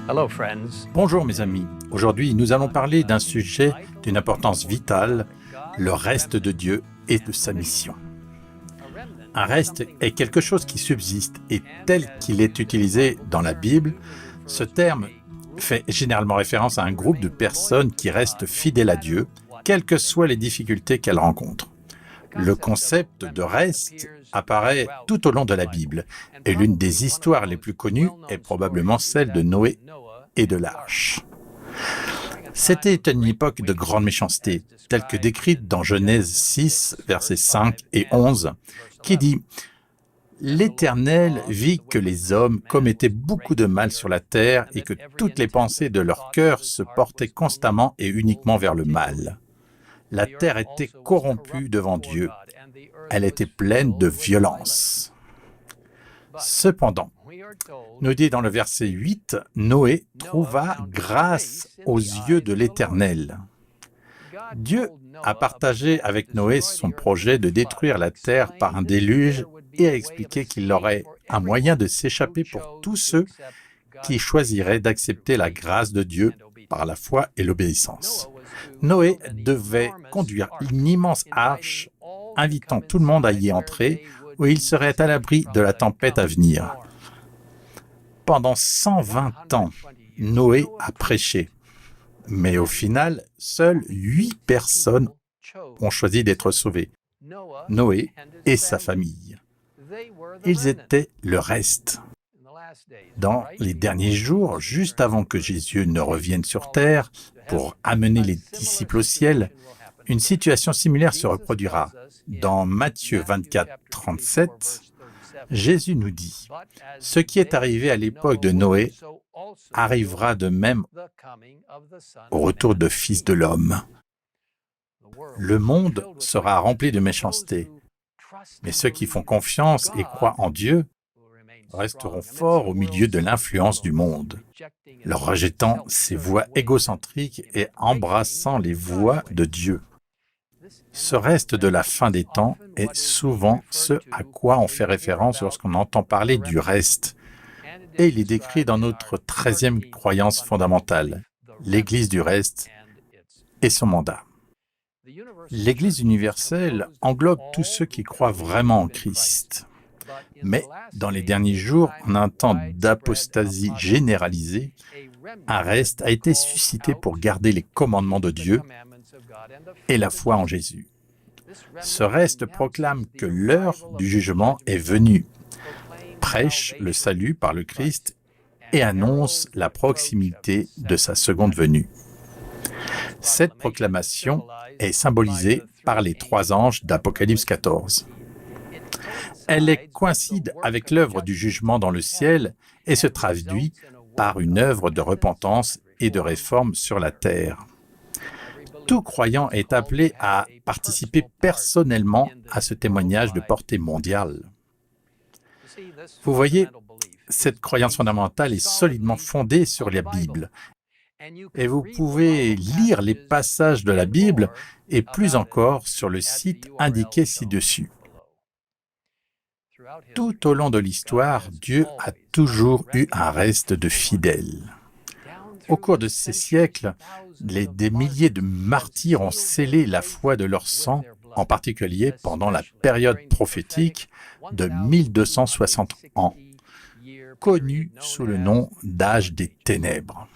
Hello, friends. Bonjour mes amis, aujourd'hui nous allons parler d'un sujet d'une importance vitale, le reste de Dieu et de sa mission. Un reste est quelque chose qui subsiste et tel qu'il est utilisé dans la Bible, ce terme fait généralement référence à un groupe de personnes qui restent fidèles à Dieu, quelles que soient les difficultés qu'elles rencontrent. Le concept de reste apparaît tout au long de la Bible et l'une des histoires les plus connues est probablement celle de Noé et de l'arche. C'était une époque de grande méchanceté, telle que décrite dans Genèse 6, versets 5 et 11, qui dit « L'Éternel vit que les hommes commettaient beaucoup de mal sur la terre et que toutes les pensées de leur cœur se portaient constamment et uniquement vers le mal. La terre était corrompue devant Dieu. Elle était pleine de violence. » Cependant, nous dit dans le verset 8, Noé trouva grâce aux yeux de l'Éternel. Dieu a partagé avec Noé son projet de détruire la terre par un déluge et a expliqué qu'il aurait un moyen de s'échapper pour tous ceux qui choisiraient d'accepter la grâce de Dieu par la foi et l'obéissance. Noé devait conduire une immense arche, invitant tout le monde à y entrer, où il serait à l'abri de la tempête à venir. Pendant 120 ans, Noé a prêché, mais au final, seules 8 personnes ont choisi d'être sauvées, Noé et sa famille. Ils étaient le reste. Dans les derniers jours, juste avant que Jésus ne revienne sur terre pour amener les disciples au ciel, une situation similaire se reproduira. Dans Matthieu 24, 37, Jésus nous dit « Ce qui est arrivé à l'époque de Noé arrivera de même au retour de Fils de l'homme. Le monde sera rempli de méchanceté, mais ceux qui font confiance et croient en Dieu resteront forts au milieu de l'influence du monde, leur rejetant ses voies égocentriques et embrassant les voies de Dieu. Ce reste de la fin des temps est souvent ce à quoi on fait référence lorsqu'on entend parler du reste. Et il est décrit dans notre 13e croyance fondamentale, l'Église du reste et son mandat. L'Église universelle englobe tous ceux qui croient vraiment en Christ. Mais dans les derniers jours, en un temps d'apostasie généralisée, un reste a été suscité pour garder les commandements de Dieu et la foi en Jésus. Ce reste proclame que l'heure du jugement est venue, prêche le salut par le Christ et annonce la proximité de sa seconde venue. Cette proclamation est symbolisée par les 3 anges d'Apocalypse 14. Elle coïncide avec l'œuvre du jugement dans le ciel et se traduit par une œuvre de repentance et de réforme sur la terre. Tout croyant est appelé à participer personnellement à ce témoignage de portée mondiale. Vous voyez, cette croyance fondamentale est solidement fondée sur la Bible. Et vous pouvez lire les passages de la Bible et plus encore sur le site indiqué ci-dessus. Tout au long de l'histoire, Dieu a toujours eu un reste de fidèles. Au cours de ces siècles, des milliers de martyrs ont scellé la foi de leur sang, en particulier pendant la période prophétique de 1260 ans, connue sous le nom d'âge des ténèbres.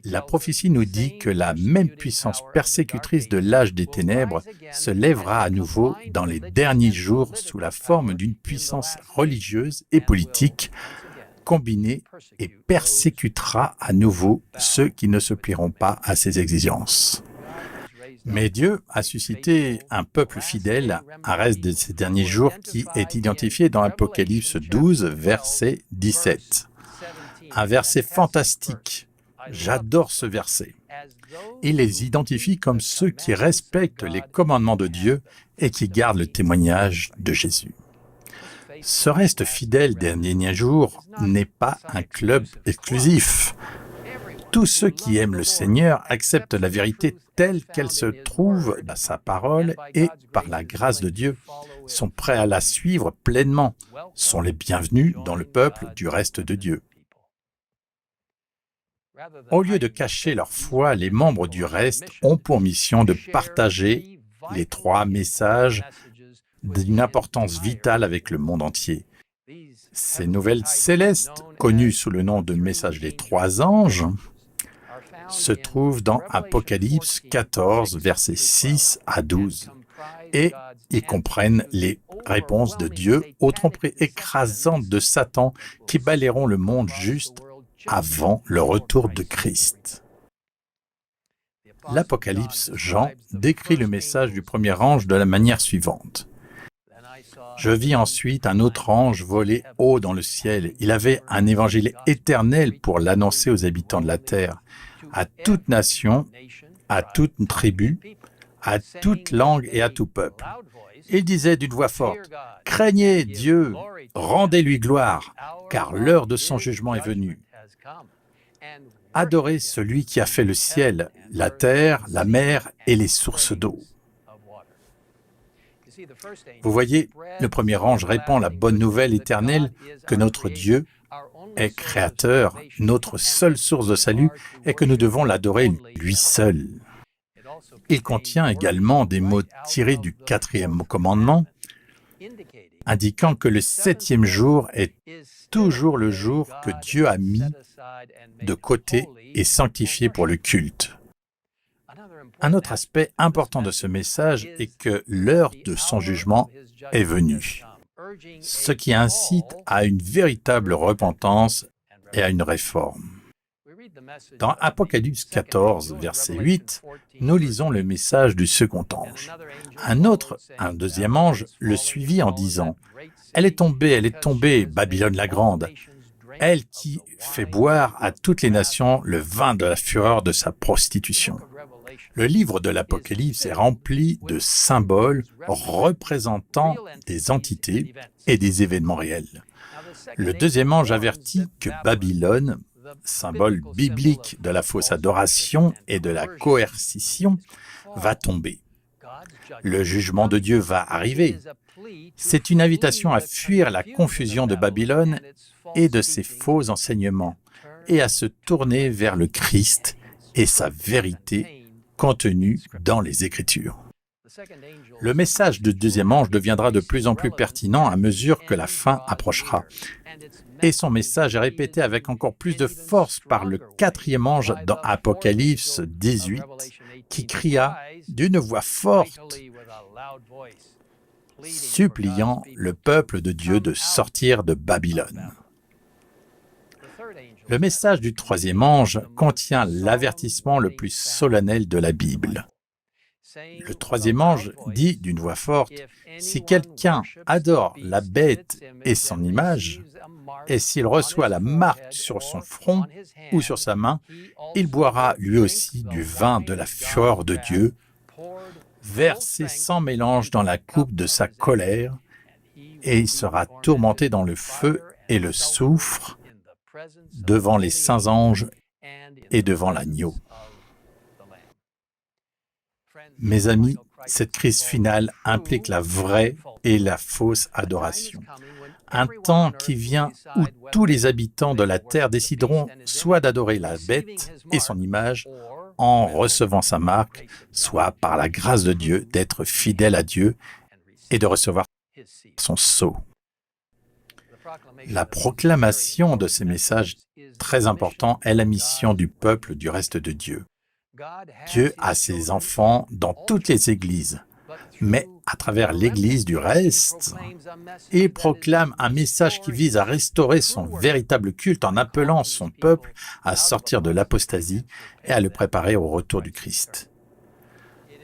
La prophétie nous dit que la même puissance persécutrice de l'âge des ténèbres se lèvera à nouveau dans les derniers jours sous la forme d'une puissance religieuse et politique combinée et persécutera à nouveau ceux qui ne se plieront pas à ses exigences. Mais Dieu a suscité un peuple fidèle, un reste de ces derniers jours qui est identifié dans Apocalypse 12, verset 17. Un verset fantastique. J'adore ce verset. Il les identifie comme ceux qui respectent les commandements de Dieu et qui gardent le témoignage de Jésus. Ce reste fidèle des derniers jours n'est pas un club exclusif. Tous ceux qui aiment le Seigneur acceptent la vérité telle qu'elle se trouve dans sa parole et, par la grâce de Dieu, sont prêts à la suivre pleinement, sont les bienvenus dans le peuple du reste de Dieu. Au lieu de cacher leur foi, les membres du reste ont pour mission de partager les trois messages d'une importance vitale avec le monde entier. Ces nouvelles célestes, connues sous le nom de message des trois anges, se trouvent dans Apocalypse 14, versets 6 à 12, et ils comprennent les réponses de Dieu aux tromperies écrasantes de Satan qui balayeront le monde juste avant le retour de Christ. L'Apocalypse Jean décrit le message du premier ange de la manière suivante. Je vis ensuite un autre ange voler haut dans le ciel. Il avait un évangile éternel pour l'annoncer aux habitants de la terre, à toute nation, à toute tribu, à toute langue et à tout peuple. Il disait d'une voix forte, « Craignez Dieu, rendez-lui gloire, car l'heure de son jugement est venue. Adorez celui qui a fait le ciel, la terre, la mer et les sources d'eau. » Vous voyez, le premier ange répand la bonne nouvelle éternelle que notre Dieu est créateur, notre seule source de salut, et que nous devons l'adorer lui seul. Il contient également des mots tirés du 4e commandement, indiquant que le 7e jour est toujours le jour que Dieu a mis de côté et sanctifié pour le culte. Un autre aspect important de ce message est que l'heure de son jugement est venue, ce qui incite à une véritable repentance et à une réforme. Dans Apocalypse 14, verset 8, nous lisons le message du second ange. Un deuxième ange, le suivit en disant « Elle est tombée, Babylone la grande, elle qui fait boire à toutes les nations le vin de la fureur de sa prostitution. » Le livre de l'Apocalypse est rempli de symboles représentant des entités et des événements réels. Le deuxième ange avertit que Babylone, symbole biblique de la fausse adoration et de la coercition, va tomber. Le jugement de Dieu va arriver. C'est une invitation à fuir la confusion de Babylone et de ses faux enseignements, et à se tourner vers le Christ et sa vérité contenue dans les Écritures. Le message du deuxième ange deviendra de plus en plus pertinent à mesure que la fin approchera. Et son message est répété avec encore plus de force par le 4e ange dans Apocalypse 18, qui cria d'une voix forte, suppliant le peuple de Dieu de sortir de Babylone. Le message du 3e ange contient l'avertissement le plus solennel de la Bible. Le 3e ange dit d'une voix forte, « Si quelqu'un adore la bête et son image, et s'il reçoit la marque sur son front ou sur sa main, il boira lui aussi du vin de la fureur de Dieu, versé sans mélange dans la coupe de sa colère, et il sera tourmenté dans le feu et le soufre, devant les saints anges et devant l'agneau. » Mes amis, cette crise finale implique la vraie et la fausse adoration. Un temps qui vient où tous les habitants de la terre décideront soit d'adorer la bête et son image en recevant sa marque, soit par la grâce de Dieu d'être fidèle à Dieu et de recevoir son sceau. La proclamation de ces messages très importants est la mission du peuple du reste de Dieu. Dieu a ses enfants dans toutes les églises, mais à travers l'Église du reste, il proclame un message qui vise à restaurer son véritable culte en appelant son peuple à sortir de l'apostasie et à le préparer au retour du Christ.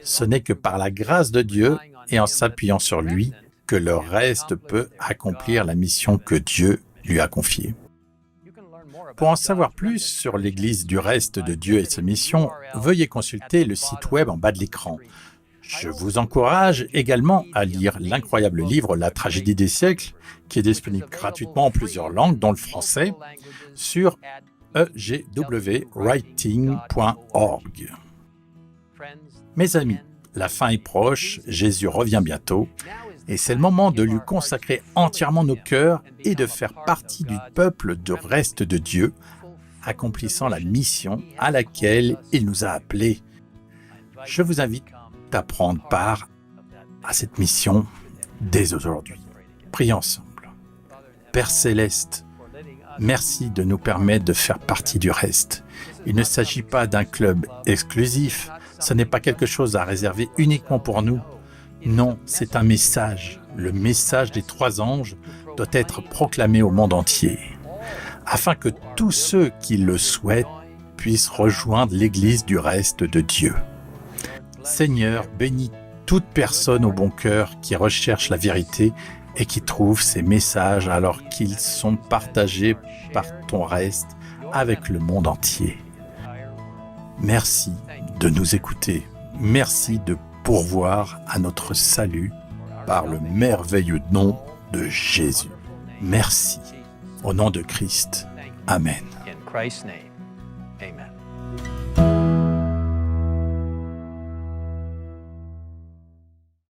Ce n'est que par la grâce de Dieu et en s'appuyant sur lui que le reste peut accomplir la mission que Dieu lui a confiée. Pour en savoir plus sur l'Église du reste de Dieu et sa mission, veuillez consulter le site web en bas de l'écran. Je vous encourage également à lire l'incroyable livre « La tragédie des siècles » qui est disponible gratuitement en plusieurs langues, dont le français, sur egwriting.org. Mes amis, la fin est proche, Jésus revient bientôt, et c'est le moment de lui consacrer entièrement nos cœurs et de faire partie du peuple du reste de Dieu, accomplissant la mission à laquelle il nous a appelés. Je vous invite à prendre part à cette mission dès aujourd'hui. Prions ensemble. Père Céleste, merci de nous permettre de faire partie du reste. Il ne s'agit pas d'un club exclusif, ce n'est pas quelque chose à réserver uniquement pour nous. Non, c'est un message. Le message des 3 anges doit être proclamé au monde entier, afin que tous ceux qui le souhaitent puissent rejoindre l'Église du reste de Dieu. Seigneur, bénis toute personne au bon cœur qui recherche la vérité et qui trouve ces messages alors qu'ils sont partagés par ton reste avec le monde entier. Merci de nous écouter. Merci de pourvoir à notre salut par le merveilleux nom de Jésus. Merci. Au nom de Christ. Amen. In Christ's name, amen.